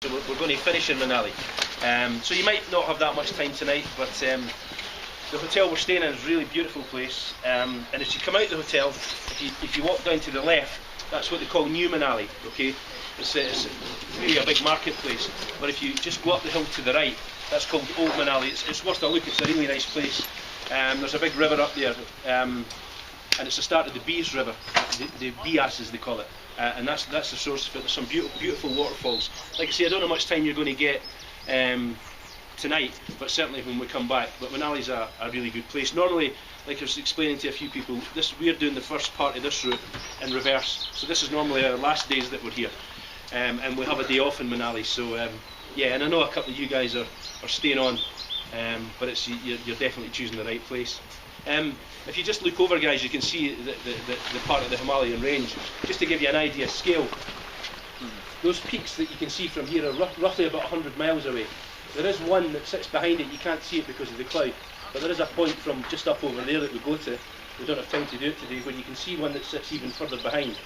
So we're going to finish in Manali. So you might not have that much time tonight, but the hotel we're staying in is a really beautiful place. And as you come out of the hotel, if you walk down to the left, that's what they call New Manali. Okay, it's really a big marketplace. But if you just go up the hill to the right, that's called Old Manali. It's worth a look. It's a really nice place. There's a big river up there, and it's the start of the Beas River, the Bias as they call it. And that's the source of it. There's some beautiful waterfalls. Like I say, I don't know how much time you're going to get tonight, but certainly when we come back. But Manali's a really good place. Normally, like I was explaining to a few people, we're doing the first part of this route in reverse. So this is normally our last days that we're here, and we have a day off in Manali. So yeah, and I know a couple of you guys are staying on, but you're definitely choosing the right place. If you just look over, guys, you can see the part of the Himalayan range. Just to give you an idea of scale, those peaks that you can see from here are roughly about 100 miles away. There is one that sits behind it. You can't see it because of the cloud, but there is a point from just up over there that we go to. We don't have time to do it today, where you can see one that sits even further behind.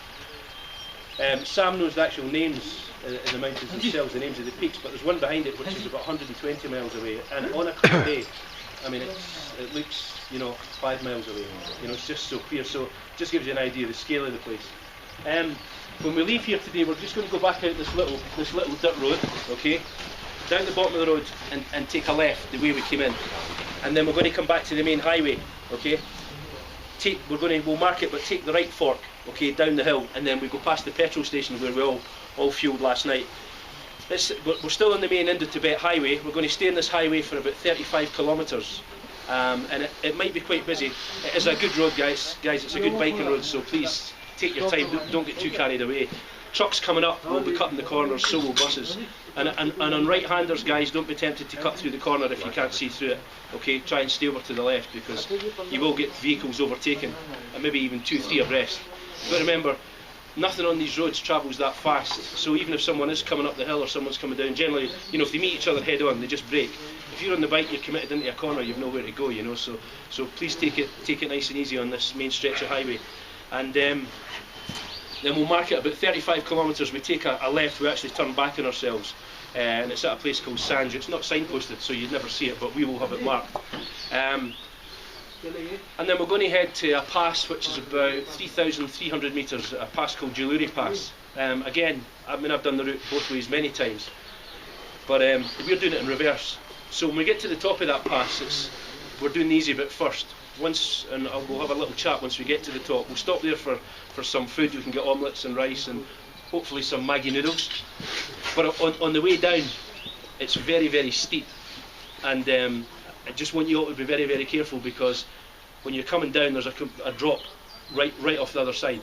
Sam knows the actual names in the mountains themselves, the names of the peaks, but there's one behind it which is about 120 miles away, and on a clear day, I mean, it looks, 5 miles away. It's just so clear. So just gives you an idea of the scale of the place. When we leave here today, we're just going to go back out this little dirt road, okay, down the bottom of the road and take a left the way we came in, and then we're going to come back to the main highway, okay. We'll mark it, but take the right fork, okay, down the hill, and then we go past the petrol station where we all fueled last night. We're still on the main Indo-Tibet highway. We're going to stay on this highway for about 35 kilometres, and it might be quite busy. It is a good road, guys. It's a good biking road, so please take your time. Don't get too carried away. Trucks coming up will be cutting the corners, so will buses. And on right-handers, guys, don't be tempted to cut through the corner if you can't see through it. Okay, try and stay over to the left, because you will get vehicles overtaken, and maybe even 2-3 abreast. But remember, nothing on these roads travels that fast, so even if someone is coming up the hill or someone's coming down, generally, if they meet each other head on, they just brake. If you're on the bike, you're committed into a corner, you've nowhere to go, so please take it nice and easy on this main stretch of highway. And then we'll mark it about 35 kilometres, we take a left, we actually turn back on ourselves, and it's at a place called Sanj. It's not signposted, so you'd never see it, but we will have it marked. And then we're going to head to a pass which is about 3,300 metres, a pass called Jaluri Pass. Again, I've done the route both ways many times, but we're doing it in reverse. So when we get to the top of that pass, we're doing the easy bit first. And we'll have a little chat once we get to the top. We'll stop there for some food. We can get omelettes and rice and hopefully some Maggi noodles. But on the way down, it's very, very steep, and I just want you all to be very, very careful, because when you're coming down, there's a drop right off the other side,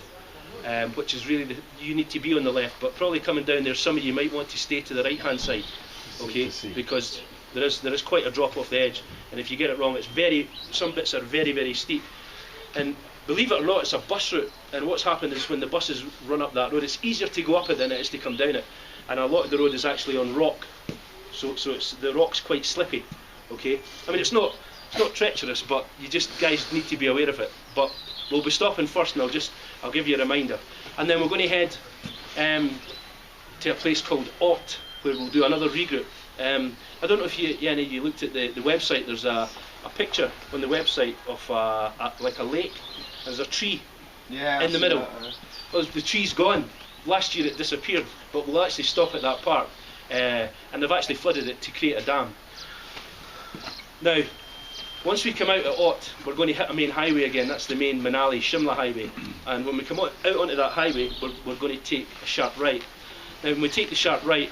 which is really you need to be on the left. But probably coming down there, some of you might want to stay to the right-hand side, okay, because there is quite a drop off the edge, and if you get it wrong, some bits are very, very steep. And believe it or not, it's a bus route, and what's happened is when the buses run up that road, it's easier to go up it than it is to come down it, and a lot of the road is actually on rock, so the rock's quite slippy, okay. I mean, it's not treacherous, but you guys need to be aware of it. But we'll be stopping first, and I'll give you a reminder, and then we're going to head to a place called Ott, where we'll do another regroup. I don't know if you looked at the website. There's a picture on the website of like a lake. There's a tree in the middle. Well, the tree's gone. Last year it disappeared, but we'll actually stop at that part, and they've actually flooded it to create a dam. Now, once we come out at Ott, we're going to hit a main highway again. That's the main Manali Shimla highway, and when we come out onto that highway, we're going to take a sharp right. Now, when we take the sharp right,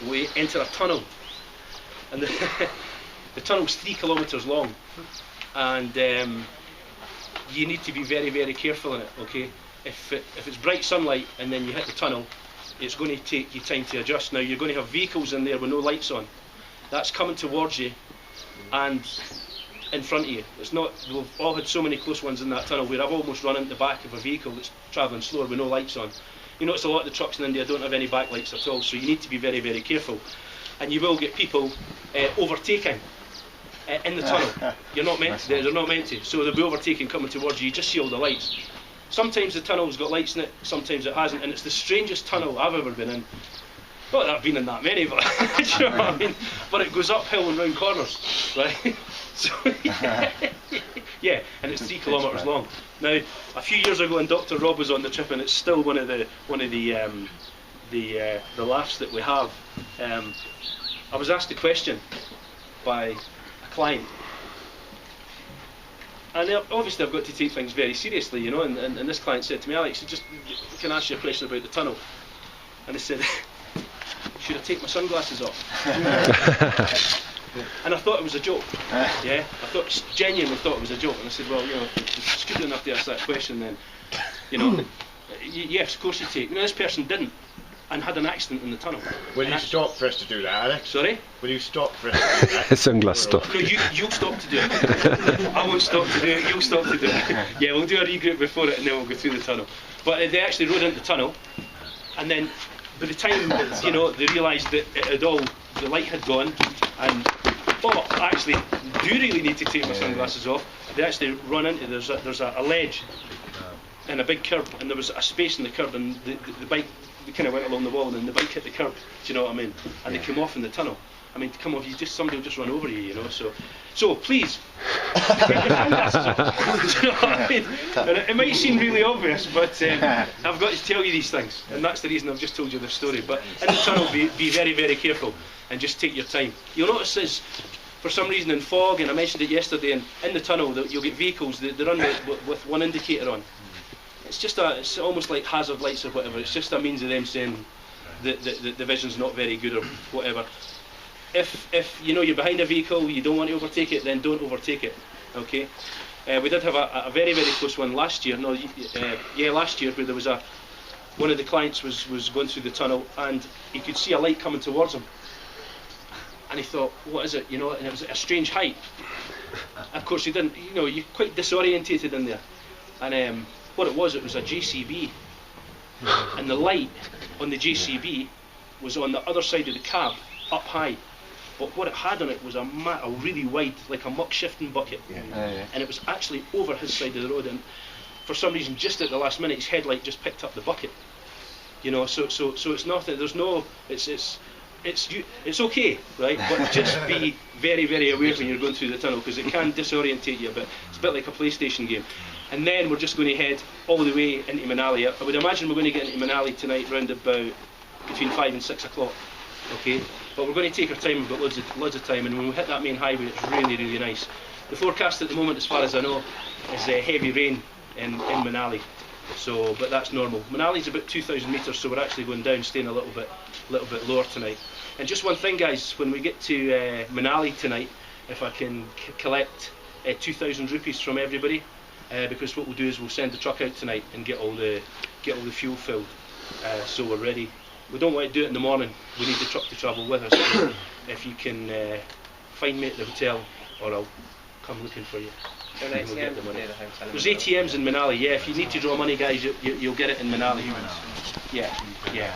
we enter a tunnel, and the tunnel's 3 kilometres long, and you need to be very, very careful in it, okay. If it's bright sunlight and then you hit the tunnel, it's going to take you time to adjust. Now, you're going to have vehicles in there with no lights on. That's coming towards you and in front of you. We've all had so many close ones in that tunnel where I've almost run into the back of a vehicle that's travelling slower with no lights on. You notice a lot of the trucks in India don't have any backlights at all, so you need to be very, very careful. And you will get people overtaking in the tunnel. They're not meant to. So they'll be overtaking coming towards you. You just see all the lights. Sometimes the tunnel's got lights in it, sometimes it hasn't, and it's the strangest tunnel I've ever been in. Not that I've been in that many, but do you know what I mean? But it goes uphill and round corners, right? So yeah, and it's 3 kilometres long. Now, a few years ago, when Dr. Rob was on the trip, and it's still one of the laughs that we have. I was asked a question by a client, and obviously I've got to take things very seriously, you know. And this client said to me, Alex, just can I ask you a question about the tunnel? And I said, should I take my sunglasses off? And I thought it was a joke. Yeah, genuinely thought it was a joke. And I said, well, you know, if you're stupid enough to ask that question, then, you know, yes, of course you take. You know, this person didn't, and had an accident in the tunnel. Will you stop for us to do that, Alex? Sorry? Will you stop for us to do that? Sunglass stuff. No, you'll stop to do it. I won't stop to do it, you'll stop to do it. Yeah, we'll do a regroup before it and then we'll go through the tunnel. But they actually rode into the tunnel, and then by the time, you know, they realised that it had all, the light had gone, and oh, I actually do really need to take my sunglasses off. They actually run into, there's a ledge and a big curb, and there was a space in the curb, and the bike, they kind of went along the wall, and then the bike hit the curb, do you know what I mean? And they came off in the tunnel. I mean, to come off, somebody will just run over you, you know. So please, get your sunglasses off. Do you know what I mean? And it might seem really obvious, but I've got to tell you these things, and that's the reason I've just told you the story. But in the tunnel, be very, very careful, and just take your time. You'll notice this, for some reason in fog, and I mentioned it yesterday, and in the tunnel you'll get vehicles that run with one indicator on. It's almost like hazard lights or whatever. It's just a means of them saying that the vision's not very good or whatever. If you know you're behind a vehicle, you don't want to overtake it, then don't overtake it. Okay. We did have a very, very close one last year. Last year, where there was one of the clients was going through the tunnel, and he could see a light coming towards him, and he thought, what is it? You know, and it was at a strange height. Of course, he didn't. You know, you're quite disorientated in there, and what it was a JCB, and the light on the JCB was on the other side of the cab, up high. But what it had on it was a really wide, like a muck shifting bucket, and it was actually over his side of the road. And for some reason, just at the last minute, his headlight just picked up the bucket. You know, so it's nothing. There's no. It's okay, right? But just be very, very aware when you're going through the tunnel, because it can disorientate you a bit. It's a bit like a PlayStation game. And then we're just going to head all the way into Manali. I would imagine we're going to get into Manali tonight round about between 5 and 6 o'clock. Okay, but we're going to take our time. We've got loads of time, and when we hit that main highway, it's really, really nice. The forecast at the moment, as far as I know, is heavy rain in Manali. So, but that's normal. Manali's about 2,000 metres, so we're actually going down, staying a little bit lower tonight. And just one thing, guys, when we get to Manali tonight, if I can collect 2,000 rupees from everybody, because what we'll do is we'll send the truck out tonight and get all the fuel filled, so we're ready. We don't want to do it in the morning. We need the truck to travel with us. So if you can find me at the hotel, or I'll come looking for you. There's There's ATMs in Manali. Yeah, if you need to draw money, guys, you'll get it in Manali. Yeah.